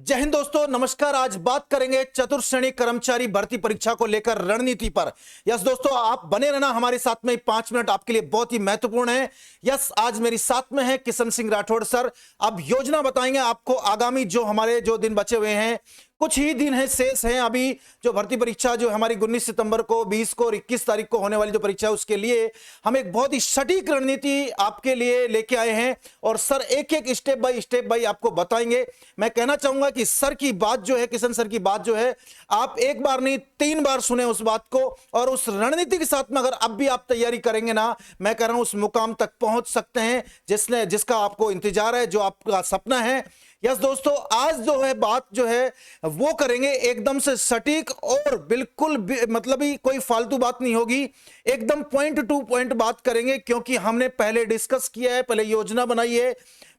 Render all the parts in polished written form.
जय हिंद दोस्तों, नमस्कार। आज बात करेंगे चतुर्थ श्रेणी कर्मचारी भर्ती परीक्षा को लेकर रणनीति पर। यस दोस्तों, आप बने रहना हमारे साथ में। 5 मिनट आपके लिए बहुत ही महत्वपूर्ण है। यस, आज मेरी साथ में है किशन सिंह राठौड़ सर। अब योजना बताएंगे आपको आगामी जो दिन बचे हुए हैं, कुछ ही दिन है शेष हैं अभी। जो भर्ती परीक्षा जो हमारी 19 सितंबर को, 20 को और 21 तारीख को होने वाली जो परीक्षा है, उसके लिए हम एक बहुत ही सटीक रणनीति आपके लिए लेके आए हैं और सर एक एक स्टेप बाय आपको बताएंगे। मैं कहना चाहूंगा कि सर की बात जो है, किशन सर की बात जो है, आप एक बार नहीं 3 बार सुने उस बात को, और उस रणनीति के साथ में अगर अब भी आप तैयारी करेंगे ना, मैं कह रहा हूं उस मुकाम तक पहुंच सकते हैं जिसका आपको इंतजार है, जो आपका सपना है। यस दोस्तों, आज जो है बात जो है वो करेंगे एकदम से सटीक और बिल्कुल मतलब ही कोई फालतू बात नहीं होगी। एकदम पॉइंट टू पॉइंट बात करेंगे, क्योंकि हमने पहले डिस्कस किया है, पहले योजना बनाई है,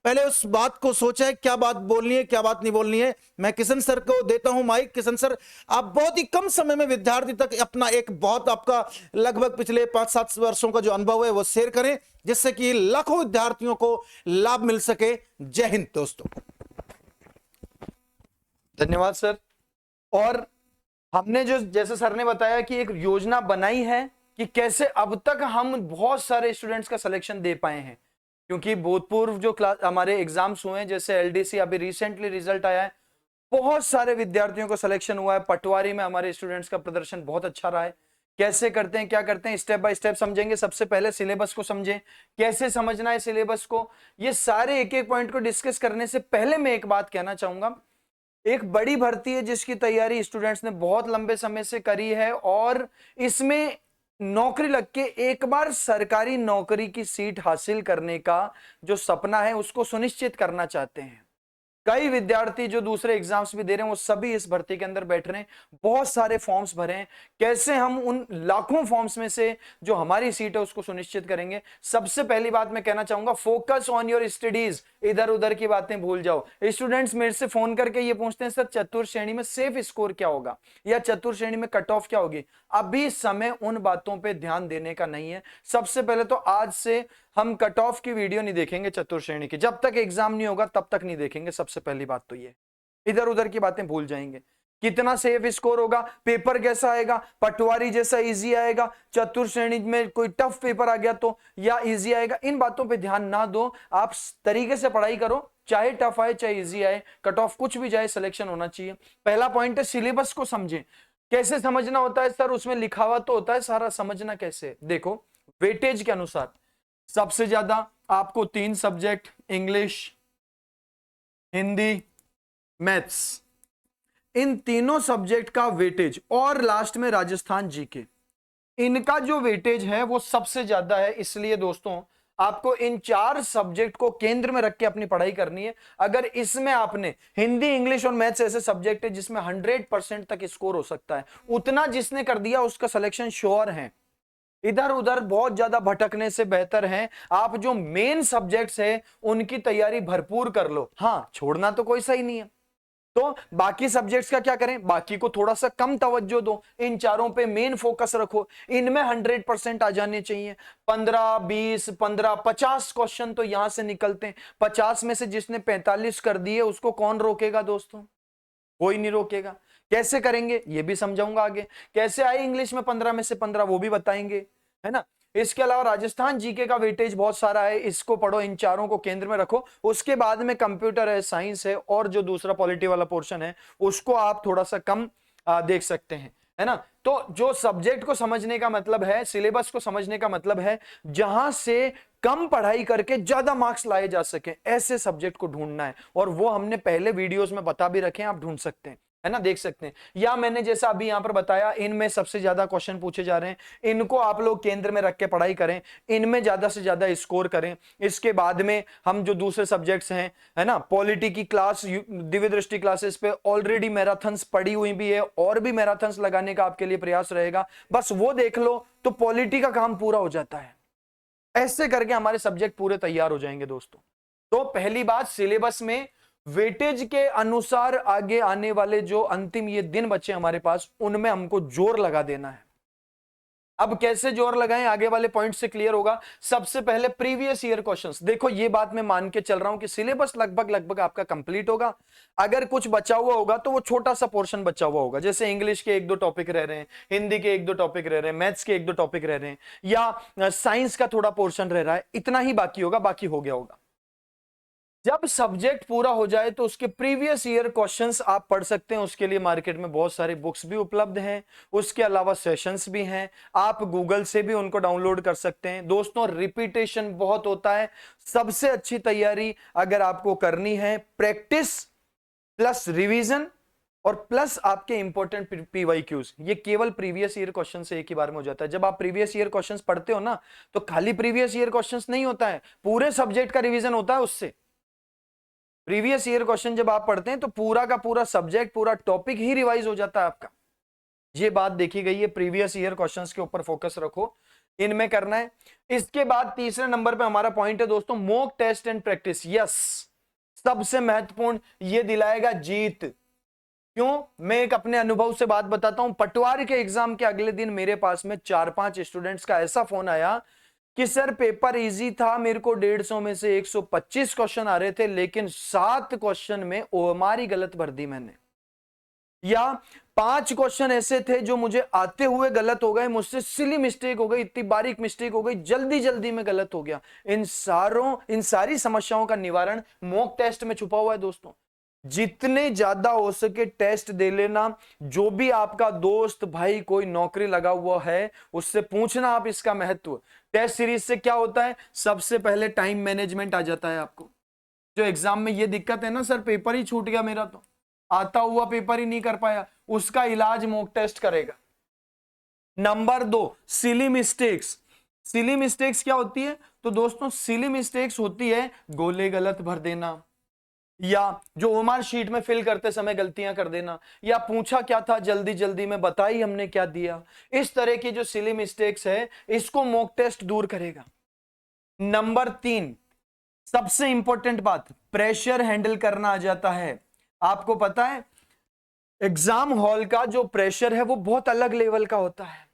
पहले उस बात को सोचा है क्या बात बोलनी है क्या बात नहीं बोलनी है। मैं किशन सर को देता हूं माइक। किशन सर, आप बहुत ही कम समय में विद्यार्थी तक अपना एक बहुत आपका लगभग पिछले 5-7 वर्षों का जो अनुभव है वो शेयर करें, जिससे कि लाखों विद्यार्थियों को लाभ मिल सके। जय हिंद दोस्तों। धन्यवाद सर। और हमने जो जैसे सर ने बताया कि एक योजना बनाई है कि कैसे अब तक हम बहुत सारे स्टूडेंट्स का सिलेक्शन दे पाए हैं, क्योंकि भूतपूर्व जो क्लास हमारे एग्जाम्स हुए हैं, जैसे एलडीसी अभी रिसेंटली रिजल्ट आया है, बहुत सारे विद्यार्थियों को सिलेक्शन हुआ है। पटवारी में हमारे स्टूडेंट्स का प्रदर्शन बहुत अच्छा रहा है। कैसे करते हैं, क्या करते हैं, स्टेप बाय स्टेप समझेंगे। सबसे पहले सिलेबस को समझें, कैसे समझना है सिलेबस को। ये सारे एक एक पॉइंट को डिस्कस करने से पहले मैं एक बात कहना चाहूंगा। एक बड़ी भर्ती है जिसकी तैयारी स्टूडेंट्स ने बहुत लंबे समय से करी है, और इसमें नौकरी लग के एक बार सरकारी नौकरी की सीट हासिल करने का जो सपना है उसको सुनिश्चित करना चाहते हैं। कई विद्यार्थी जो दूसरे एग्जाम्स भी दे रहे हैं वो सभी इस भर्ती के अंदर बैठ रहे हैं, बहुत सारे फॉर्म्स भरे हैं। कैसे हम उन लाखों फॉर्म्स में से जो हमारी सीट है उसको सुनिश्चित करेंगे। सबसे पहली बात मैं कहना चाहूंगा, फोकस ऑन योर स्टडीज। इधर उधर की बातें भूल जाओ। स्टूडेंट्स मेरे से फोन करके ये पूछते हैं, सर चतुर्थ श्रेणी में सेफ स्कोर क्या होगा, या चतुर्थ श्रेणी में कट ऑफ क्या होगी। अभी समय उन बातों पर ध्यान देने का नहीं है। सबसे पहले तो आज से हम कट ऑफ की वीडियो नहीं देखेंगे चतुर्थ श्रेणी की, जब तक एग्जाम नहीं होगा तब तक नहीं देखेंगे। सबसे पहली बात तो ये, इधर उधर की बातें भूल जाएंगे। कितना सेफ स्कोर होगा, पेपर कैसा आएगा, पटवारी जैसा इजी आएगा, चतुर्थ श्रेणी में कोई टफ पेपर आ गया तो या इजी आएगा, इन बातों पे ध्यान ना दो। आप तरीके से पढ़ाई करो, चाहे टफ आए चाहे इजी आए, कट ऑफ कुछ भी जाए, सिलेक्शन होना चाहिए। पहला पॉइंट है सिलेबस को समझें। कैसे समझना होता है सर, उसमें लिखा हुआ तो होता है, सारा समझना कैसे। देखो, वेटेज के अनुसार सबसे ज्यादा आपको 3 सब्जेक्ट, इंग्लिश, हिंदी, मैथ्स, इन तीनों सब्जेक्ट का वेटेज, और लास्ट में राजस्थान जीके, इनका जो वेटेज है वो सबसे ज्यादा है। इसलिए दोस्तों आपको इन 4 सब्जेक्ट को केंद्र में रख के अपनी पढ़ाई करनी है। अगर इसमें आपने हिंदी, इंग्लिश और मैथ्स ऐसे सब्जेक्ट है जिसमें 100% तक स्कोर हो सकता है, उतना जिसने कर दिया उसका सिलेक्शन श्योर है। इधर उधर बहुत ज्यादा भटकने से बेहतर है आप जो मेन सब्जेक्ट्स है उनकी तैयारी भरपूर कर लो। हाँ, छोड़ना तो कोई सही नहीं है, तो बाकी सब्जेक्ट्स का क्या करें, बाकी को थोड़ा सा कम तवज्जो दो, इन चारों पे मेन फोकस रखो। इनमें 100% आ जाने चाहिए। 15, 20, 15, 50 क्वेश्चन तो यहां से निकलते हैं। 50 में से जिसने 45 कर दिए उसको कौन रोकेगा दोस्तों, कोई नहीं रोकेगा। कैसे करेंगे ये भी समझाऊंगा आगे। कैसे आए इंग्लिश में 15 में से 15 वो भी बताएंगे, है ना। इसके अलावा राजस्थान जीके का वेटेज बहुत सारा है, इसको पढ़ो, इन चारों को केंद्र में रखो। उसके बाद में कंप्यूटर है, साइंस है, और जो दूसरा पॉलिटी वाला पोर्शन है उसको आप थोड़ा सा कम देख सकते हैं, है ना। तो जो सब्जेक्ट को समझने का मतलब है, सिलेबस को समझने का मतलब है जहां से कम पढ़ाई करके ज्यादा मार्क्स लाए जा सके, ऐसे सब्जेक्ट को ढूंढना है। और वो हमने पहले वीडियोस में बता भी रखे हैं, आप ढूंढ सकते हैं, है ना, देख सकते हैं। या मैंने जैसा अभी यहां पर बताया, इनमें सबसे ज्यादा क्वेश्चन पूछे जा रहे हैं, इनको आप लोग केंद्र में रख के पढ़ाई करें, इनमें ज्यादा से ज्यादा स्कोर करें। इसके बाद में हम जो दूसरे सब्जेक्ट्स हैं, है ना, पॉलिटी की क्लास, दिव्य दृष्टि क्लासेस पे ऑलरेडी मैराथन्स पड़ी हुई भी है, और भी मैराथन्स लगाने का आपके लिए प्रयास रहेगा। बस वो देख लो तो पॉलिटी का काम पूरा हो जाता है। ऐसे करके हमारे सब्जेक्ट पूरे तैयार हो जाएंगे दोस्तों। तो पहली बात, सिलेबस में वेटेज के अनुसार आगे आने वाले जो अंतिम ये दिन बचे हमारे पास, उनमें हमको जोर लगा देना है। अब कैसे जोर लगाएं, आगे वाले पॉइंट से क्लियर होगा। सबसे पहले प्रीवियस ईयर क्वेश्चंस। देखो ये बात मैं मान के चल रहा हूं कि सिलेबस लगभग आपका कंप्लीट होगा। अगर कुछ बचा हुआ होगा तो वो छोटा सा पोर्शन बचा हुआ होगा, जैसे इंग्लिश के 1-2 टॉपिक रह रहे हैं, हिंदी के 1-2 टॉपिक रह रहे हैं, मैथ्स के 1-2 टॉपिक रह रहे हैं, या साइंस का थोड़ा पोर्शन रह रहा है, इतना ही बाकी होगा, बाकी हो गया होगा। जब सब्जेक्ट पूरा हो जाए तो उसके प्रीवियस ईयर क्वेश्चंस आप पढ़ सकते हैं। उसके लिए मार्केट में बहुत सारी बुक्स भी उपलब्ध हैं, उसके अलावा सेशंस भी हैं, आप गूगल से भी उनको डाउनलोड कर सकते हैं। दोस्तों रिपीटेशन बहुत होता है। सबसे अच्छी तैयारी अगर आपको करनी है, प्रैक्टिस प्लस रिवीजन और प्लस आपके इंपॉर्टेंट पीवाईक्यूज, ये केवल प्रीवियस ईयर क्वेश्चन से एक ही बार में हो जाता है। जब आप प्रीवियस ईयर क्वेश्चंस पढ़ते हो ना, तो खाली प्रीवियस ईयर क्वेश्चंस नहीं होता है, पूरे सब्जेक्ट का रिवीजन होता है उससे। प्रीवियस ईयर क्वेश्चन जब आप पढ़ते हैं तो पूरा का पूरा सब्जेक्ट, पूरा टॉपिक ही रिवाइज हो जाता है आपका। ये बात देखी गई है। प्रीवियस ईयर क्वेश्चंस के ऊपर फोकस रखो, इनमें करना है। इसके बाद तीसरे नंबर पे हमारा पॉइंट है दोस्तों, mock test and practice. Yes, सबसे महत्वपूर्ण, ये दिलाएगा जीत। क्यों? मैं एक अपने अनुभव से बात बताता हूं। पटवारी के एग्जाम के अगले दिन मेरे पास में 4-5 स्टूडेंट्स का ऐसा फोन आया कि सर पेपर इजी था, मेरे को 150 में से 125 क्वेश्चन आ रहे थे, लेकिन 7 क्वेश्चन में ओएमआर ही गलत भर दी मैंने, या 5 क्वेश्चन ऐसे थे जो मुझे आते हुए गलत हो गए, मुझसे सिली मिस्टेक हो गई, इतनी बारीक मिस्टेक हो गई, जल्दी जल्दी में गलत हो गया। इन सारी समस्याओं का निवारण मॉक टेस्ट में छुपा हुआ है दोस्तों। जितने ज्यादा हो सके टेस्ट दे लेना। जो भी आपका दोस्त भाई कोई नौकरी लगा हुआ है, उससे पूछना आप इसका महत्व। टेस्ट सीरीज से क्या होता है, सबसे पहले टाइम मैनेजमेंट आ जाता है आपको। जो एग्जाम में ये दिक्कत है ना, सर पेपर ही छूट गया मेरा, तो आता हुआ पेपर ही नहीं कर पाया, उसका इलाज मॉक टेस्ट करेगा। Number 2, silly mistakes. Silly mistakes क्या होती है? तो दोस्तों सिली मिस्टेक्स होती है गोले गलत भर देना, या जो ओएमआर शीट में फिल करते समय गलतियां कर देना, या पूछा क्या था जल्दी जल्दी में बताई हमने क्या दिया। इस तरह की जो सिली मिस्टेक्स है, इसको मॉक टेस्ट दूर करेगा। नंबर 3, सबसे इंपॉर्टेंट बात, प्रेशर हैंडल करना आ जाता है। आपको पता है एग्जाम हॉल का जो प्रेशर है वो बहुत अलग लेवल का होता है।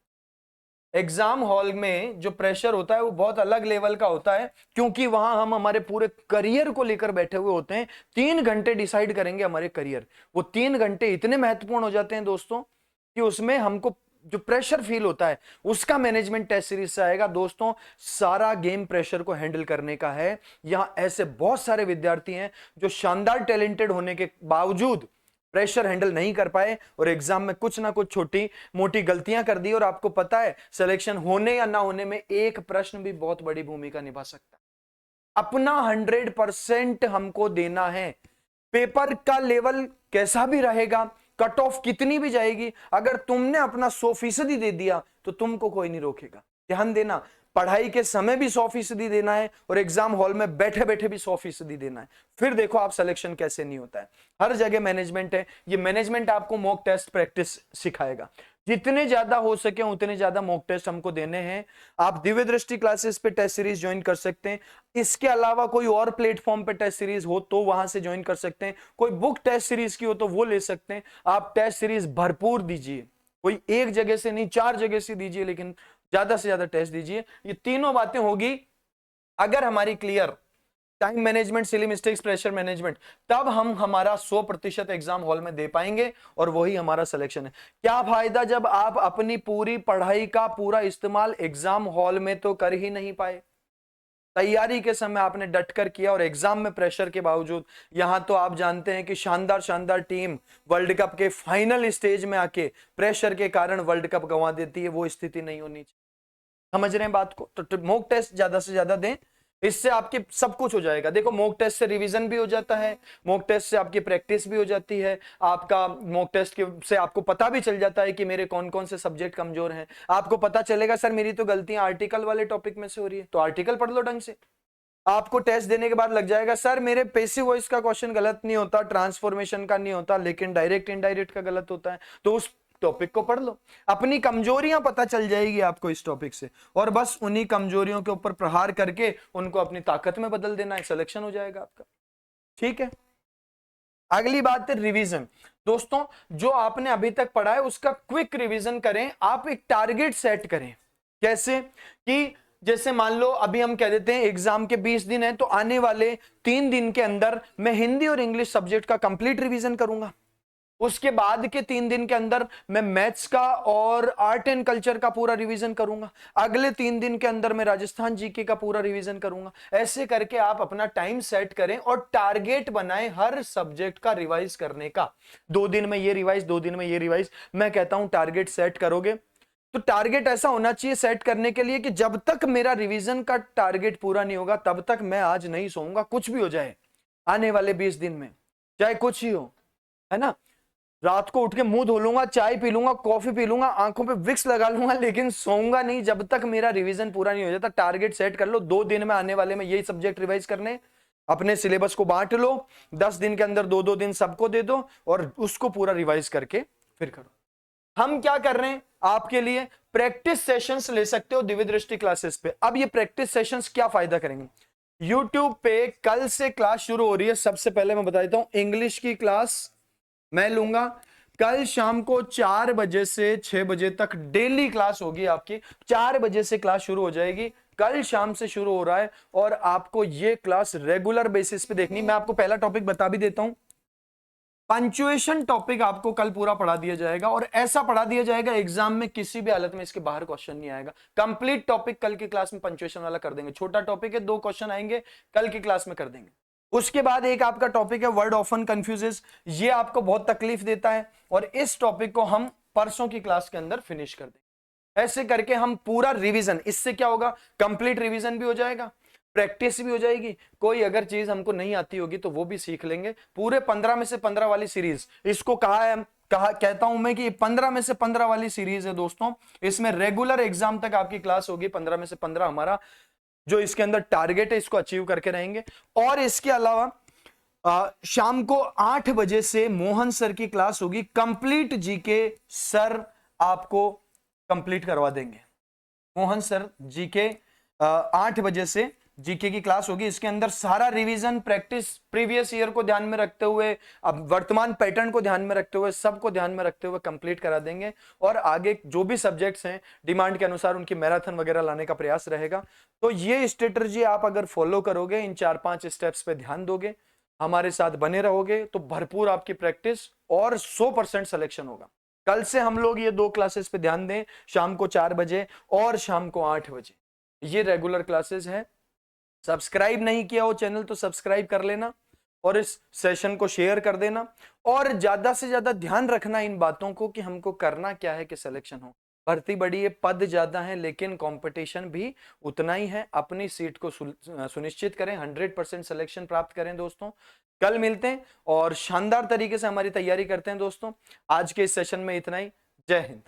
एग्जाम हॉल में जो प्रेशर होता है वो बहुत अलग लेवल का होता है, क्योंकि वहां हम हमारे पूरे करियर को लेकर बैठे हुए होते हैं। 3 घंटे डिसाइड करेंगे हमारे करियर। वो 3 घंटे इतने महत्वपूर्ण हो जाते हैं दोस्तों कि उसमें हमको जो प्रेशर फील होता है उसका मैनेजमेंट टेस्ट सीरीज से आएगा। दोस्तों सारा गेम प्रेशर को हैंडल करने का है। यहां ऐसे बहुत सारे विद्यार्थी हैं जो शानदार टैलेंटेड होने के बावजूद प्रेशर हैंडल नहीं कर पाए और एग्जाम में कुछ ना कुछ छोटी मोटी गलतियां कर दी। और आपको पता है सिलेक्शन होने या ना होने में एक प्रश्न भी बहुत बड़ी भूमिका निभा सकता है। अपना 100% हमको देना है। पेपर का लेवल कैसा भी रहेगा, कट ऑफ कितनी भी जाएगी, अगर तुमने अपना 100% दे दिया तो तुमको कोई नहीं रोकेगा। ध्यान देना, पढ़ाई के समय भी 100% देना है और एग्जाम हॉल में बैठे बैठे भी 100% देना है। फिर देखो आप सिलेक्शन कैसे नहीं होता है। हर जगह मैनेजमेंट है। ये मैनेजमेंट आपको मॉक टेस्ट प्रैक्टिस सिखाएगा। जितने ज्यादा हो सके उतने ज्यादा मॉक टेस्ट हमको देने हैं। आप दिव्य दृष्टि क्लासेस पे टेस्ट सीरीज ज्वाइन कर सकते हैं। इसके अलावा कोई और प्लेटफॉर्म पे टेस्ट सीरीज हो तो वहां से ज्वाइन कर सकते हैं। कोई बुक टेस्ट सीरीज की हो तो वो ले सकते हैं। आप टेस्ट सीरीज भरपूर दीजिए, कोई एक जगह से नहीं 4 जगह से दीजिए, लेकिन ज्यादा से ज्यादा टेस्ट दीजिए। ये तीनों बातें होगी अगर हमारी clear, time management, silly mistakes, pressure management, तब हम हमारा 100% एग्जाम हॉल में दे पाएंगे और वही हमारा सिलेक्शन है। क्या फायदा जब आप अपनी पूरी पढ़ाई का पूरा इस्तेमाल एग्जाम हॉल में तो कर ही नहीं पाए। तैयारी के समय आपने डटकर किया और एग्जाम में प्रेशर के बावजूद, यहां तो आप जानते हैं कि शानदार शानदार टीम वर्ल्ड कप के फाइनल स्टेज में आके प्रेशर के कारण वर्ल्ड कप गंवा देती है। वो स्थिति नहीं होनी चाहिए। समझ रहे हैं बात को? तो मॉक टेस्ट ज्यादा से ज्यादा दें, इससे आपके सब कुछ हो जाएगा। देखो मॉक टेस्ट से रिवीजन भी हो जाता है, मॉक टेस्ट से आपकी प्रैक्टिस भी हो जाती है, आपका मॉक टेस्ट से आपको पता भी चल जाता है कि मेरे कौन कौन से सब्जेक्ट कमजोर हैं। आपको पता चलेगा सर मेरी तो गलतियां आर्टिकल वाले टॉपिक में से हो रही है, तो आर्टिकल पढ़ लो ढंग से। आपको टेस्ट देने के बाद लग जाएगा सर मेरे पैसिव वॉइस का क्वेश्चन गलत नहीं होता, ट्रांसफॉर्मेशन का नहीं होता, लेकिन डायरेक्ट इनडायरेक्ट का गलत होता है, तो उस टॉपिक को पढ़ लो। अपनी कमजोरियां पता चल जाएगी आपको इस टॉपिक से, और बस उन्हीं कमजोरियों के ऊपर प्रहार करके उनको अपनी ताकत में बदल देना है, सिलेक्शन हो जाएगा आपका। ठीक है, अगली बात है रिवीजन। दोस्तों जो आपने अभी तक पढ़ा है उसका क्विक रिवीजन करें। आप एक टारगेट सेट करें कैसे कि जैसे मान लो अभी हम कह देते हैं एग्जाम के 20 दिन है, तो आने वाले 3 दिन के अंदर मैं हिंदी और इंग्लिश सब्जेक्ट का कंप्लीट रिवीजन करूंगा। उसके बाद के 3 दिन के अंदर मैं मैथ्स का और आर्ट एंड कल्चर का पूरा रिवीजन करूंगा। अगले 3 दिन के अंदर मैं राजस्थान जीके का पूरा रिवीजन करूंगा। ऐसे करके आप अपना टाइम सेट करें और टारगेट बनाएं हर सब्जेक्ट का रिवाइज करने का। 2 दिन में ये रिवाइज, 2 दिन में ये रिवाइज। मैं कहता हूं टारगेट सेट करोगे तो टारगेट ऐसा होना चाहिए सेट करने के लिए कि जब तक मेरा रिवीजन का टारगेट पूरा नहीं होगा तब तक मैं आज नहीं सोऊंगा, कुछ भी हो जाए आने वाले 20 दिन में, चाहे कुछ ही हो, है ना। रात को उठ के मुंह धो लूंगा, चाय पी लूंगा, कॉफी पी लूंगा, आंखों पे विक्स लगा लूंगा, लेकिन सोऊंगा नहीं जब तक मेरा रिवीजन पूरा नहीं हो जाता। टारगेट सेट कर लो, 2 दिन में आने वाले में यही सब्जेक्ट रिवाइज करने। अपने सिलेबस को बांट लो, 10 दिन के अंदर 2-2 दिन सबको दे दो और उसको पूरा रिवाइज करके फिर करो। हम क्या कर रहे हैं आपके लिए, प्रैक्टिस सेशंस ले सकते हो दिव्य दृष्टि क्लासेस पे। अब ये प्रैक्टिस सेशंस क्या फायदा करेंगे, यूट्यूब पे कल से क्लास शुरू हो रही है। सबसे पहले मैं बता देता हूं, इंग्लिश की क्लास मैं लूंगा कल शाम को 4 बजे से 6 बजे तक डेली क्लास होगी आपकी। 4 बजे से क्लास शुरू हो जाएगी, कल शाम से शुरू हो रहा है और आपको ये क्लास रेगुलर बेसिस पे देखनी। मैं आपको पहला टॉपिक बता भी देता हूं, पंक्चुएशन टॉपिक आपको कल पूरा पढ़ा दिया जाएगा और ऐसा पढ़ा दिया जाएगा एग्जाम में किसी भी हालत में इसके बाहर क्वेश्चन नहीं आएगा। कंप्लीट टॉपिक कल की क्लास में पंक्चुएशन वाला कर देंगे। छोटा टॉपिक है, 2 क्वेश्चन आएंगे, कल की क्लास में कर देंगे। उसके बाद एक आपका टॉपिक है वर्ड ऑफन कंफ्यूजेस, ये आपको बहुत तकलीफ देता है और इस टॉपिक को हम परसों की क्लास के अंदर फिनिश कर देंगे। ऐसे करके हम पूरा रिवीजन, इससे क्या होगा, कंप्लीट रिवीजन भी हो जाएगा, प्रैक्टिस भी हो जाएगी। कोई अगर चीज हमको नहीं आती होगी तो वो भी सीख लेंगे। पूरे 15 में से 15 वाली सीरीज, इसको कहता हूं मैं कि 15 में से 15 वाली सीरीज है दोस्तों। इसमें रेगुलर एग्जाम तक आपकी क्लास होगी। 15 में से 15 हमारा जो इसके अंदर टारगेट है इसको अचीव करके रहेंगे। और इसके अलावा शाम को 8 बजे से मोहन सर की क्लास होगी, कंप्लीट जीके सर आपको कंप्लीट करवा देंगे। मोहन सर जीके 8 बजे से जीके की क्लास होगी। इसके अंदर सारा रिवीजन, प्रैक्टिस, प्रीवियस ईयर को ध्यान में रखते हुए, अब वर्तमान पैटर्न को ध्यान में रखते हुए, सबको ध्यान में रखते हुए कंप्लीट करा देंगे। और आगे जो भी सब्जेक्ट्स हैं डिमांड के अनुसार उनकी मैराथन वगैरह लाने का प्रयास रहेगा। तो ये स्ट्रेटजी आप अगर फॉलो करोगे, इन 4-5 स्टेप्स पे ध्यान दोगे, हमारे साथ बने रहोगे, तो भरपूर आपकी प्रैक्टिस और 100% सिलेक्शन होगा। कल से हम लोग ये 2 क्लासेस पे ध्यान दें, शाम को 4 बजे और शाम को 8 बजे। ये रेगुलर क्लासेस हैं। सब्सक्राइब नहीं किया हो चैनल तो सब्सक्राइब कर लेना और इस सेशन को शेयर कर देना और ज्यादा से ज्यादा ध्यान रखना इन बातों को कि हमको करना क्या है कि सिलेक्शन हो। भर्ती बड़ी है, पद ज्यादा है, लेकिन कंपटीशन भी उतना ही है। अपनी सीट को सुनिश्चित करें, 100% सिलेक्शन प्राप्त करें दोस्तों। कल मिलते हैं और शानदार तरीके से हमारी तैयारी करते हैं दोस्तों। आज के इस सेशन में इतना ही। जय हिंद।